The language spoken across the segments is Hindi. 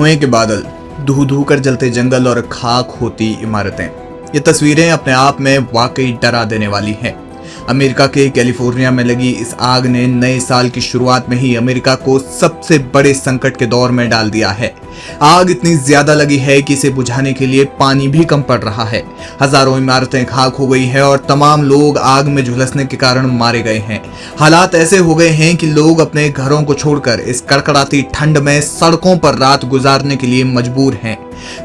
धुएं के बादल, धू धू कर जलते जंगल और खाक होती इमारतें। ये तस्वीरें अपने आप में वाकई डरा देने वाली हैं। अमेरिका के कैलिफोर्निया में लगी इस आग ने नए साल की शुरुआत में ही अमेरिका को सबसे बड़े संकट के दौर में डाल दिया है। आग इतनी ज्यादा लगी है कि इसे बुझाने के लिए पानी भी कम पड़ रहा है। हजारों इमारतें खाक हो गई है और तमाम लोग आग में झुलसने के कारण मारे गए हैं। हालात ऐसे हो गए हैं कि लोग अपने घरों को छोड़कर इस कड़कड़ाती ठंड में सड़कों पर रात गुजारने के लिए मजबूर हैं।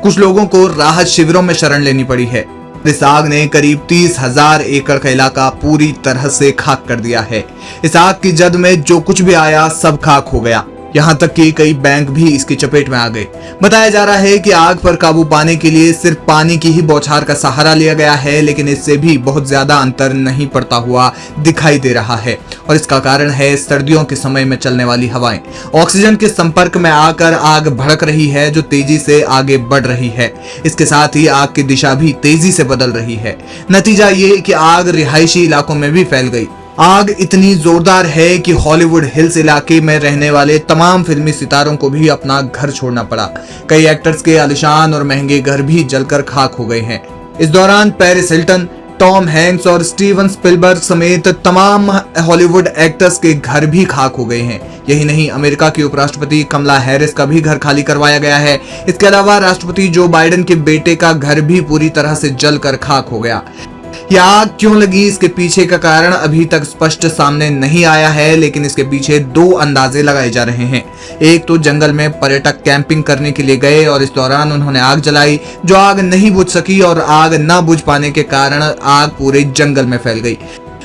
कुछ लोगों को राहत शिविरों में शरण लेनी पड़ी है। इस आग ने करीब 30,000 एकड़ का इलाका पूरी तरह से खाक कर दिया है। इस आग की जद में जो कुछ भी आया सब खाक हो गया। यहाँ तक कि कई बैंक भी इसकी चपेट में आ गए। बताया जा रहा है कि आग पर काबू पाने के लिए सिर्फ पानी की ही बौछार का सहारा लिया गया है, लेकिन इससे भी बहुत ज्यादा अंतर नहीं पड़ता हुआ दिखाई दे रहा है। और इसका कारण है सर्दियों के समय में चलने वाली हवाएं ऑक्सीजन के संपर्क में आकर आग भड़क रही है, जो तेजी से आगे बढ़ रही है। इसके साथ ही आग की दिशा भी तेजी से बदल रही है। नतीजा ये कि आग रिहायशी इलाकों में भी फैल गई। आग इतनी जोरदार है कि हॉलीवुड हिल्स इलाके में रहने वाले तमाम फिल्मी सितारों को भी अपना घर छोड़ना पड़ा। कई एक्टर्स के आलिशान और महंगे घर भी जलकर खाक हो गए हैं। इस दौरान पेरिस हिल्टन, टॉम हैंक्स और स्टीवन स्पिलबर्ग समेत तमाम हॉलीवुड एक्टर्स के घर भी खाक हो गए हैं। यही नहीं, अमेरिका की उपराष्ट्रपति कमला हैरिस का भी घर खाली करवाया गया है। इसके अलावा राष्ट्रपति जो बाइडेन के बेटे का घर भी पूरी तरह से जलकर खाक हो गया। यह आग क्यों लगी, इसके पीछे का कारण अभी तक स्पष्ट सामने नहीं आया है, लेकिन इसके पीछे दो अंदाजे लगाए जा रहे हैं। एक तो जंगल में पर्यटक कैंपिंग करने के लिए गए और इस दौरान उन्होंने आग जलाई, जो आग नहीं बुझ सकी और आग न बुझ पाने के कारण आग पूरे जंगल में फैल गई।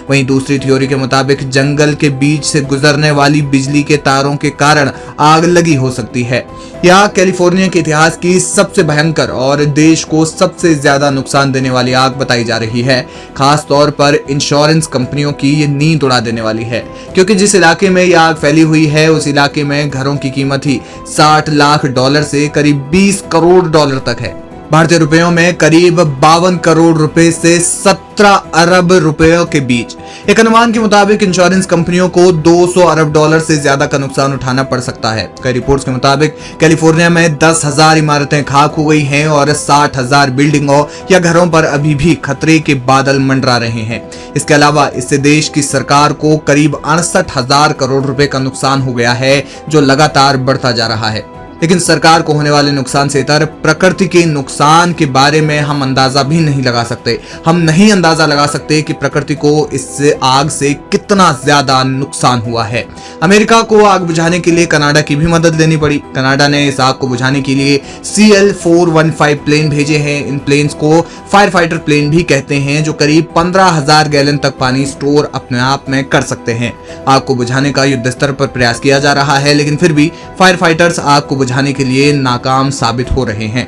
वहीं दूसरी थ्योरी के मुताबिक जंगल के बीच से गुजरने वाली बिजली के तारों के कारण आग लगी हो सकती है। यह कैलिफोर्निया के इतिहास की सबसे भयंकर और देश को सबसे ज्यादा नुकसान देने वाली आग बताई जा रही है। खास तौर पर इंश्योरेंस कंपनियों की ये नींद उड़ा देने वाली है, क्योंकि जिस इलाके में यह आग फैली हुई है उस इलाके में घरों की कीमत ही $60 लाख से करीब $20 करोड़ तक है। भारतीय रुपयों में करीब 52 करोड़ रुपए से 17 अरब रुपयों के बीच। एक अनुमान के मुताबिक इंश्योरेंस कंपनियों को $200 अरब से ज्यादा का नुकसान उठाना पड़ सकता है। कई रिपोर्ट्स के मुताबिक कैलिफोर्निया में 10,000 इमारतें खाक हो गई हैं और 60,000 बिल्डिंगों या घरों पर अभी भी खतरे के बादल मंडरा रहे हैं। इसके अलावा इससे देश की सरकार को करीब 68,000 करोड़ रुपए का नुकसान हो गया है, जो लगातार बढ़ता जा रहा है। लेकिन सरकार को होने वाले नुकसान से इतर प्रकृति के नुकसान के बारे में हम अंदाजा भी नहीं लगा सकते। हम नहीं अंदाजा लगा सकते कि प्रकृति को इस आग से कितना ज्यादा नुकसान हुआ है। अमेरिका को आग बुझाने के लिए कनाडा की भी मदद लेनी पड़ी। कनाडा ने इस आग को बुझाने के लिए CL-415 प्लेन भेजे हैं। इन प्लेन्स को फायर फाइटर प्लेन भी कहते हैं, जो करीब 15,000 गैलन तक पानी स्टोर अपने आप में कर सकते हैं। आग को बुझाने का युद्ध स्तर पर प्रयास किया जा रहा है, लेकिन फिर भी फायर फाइटर्स आग को बुझाने के लिए नाकाम साबित हो रहे हैं।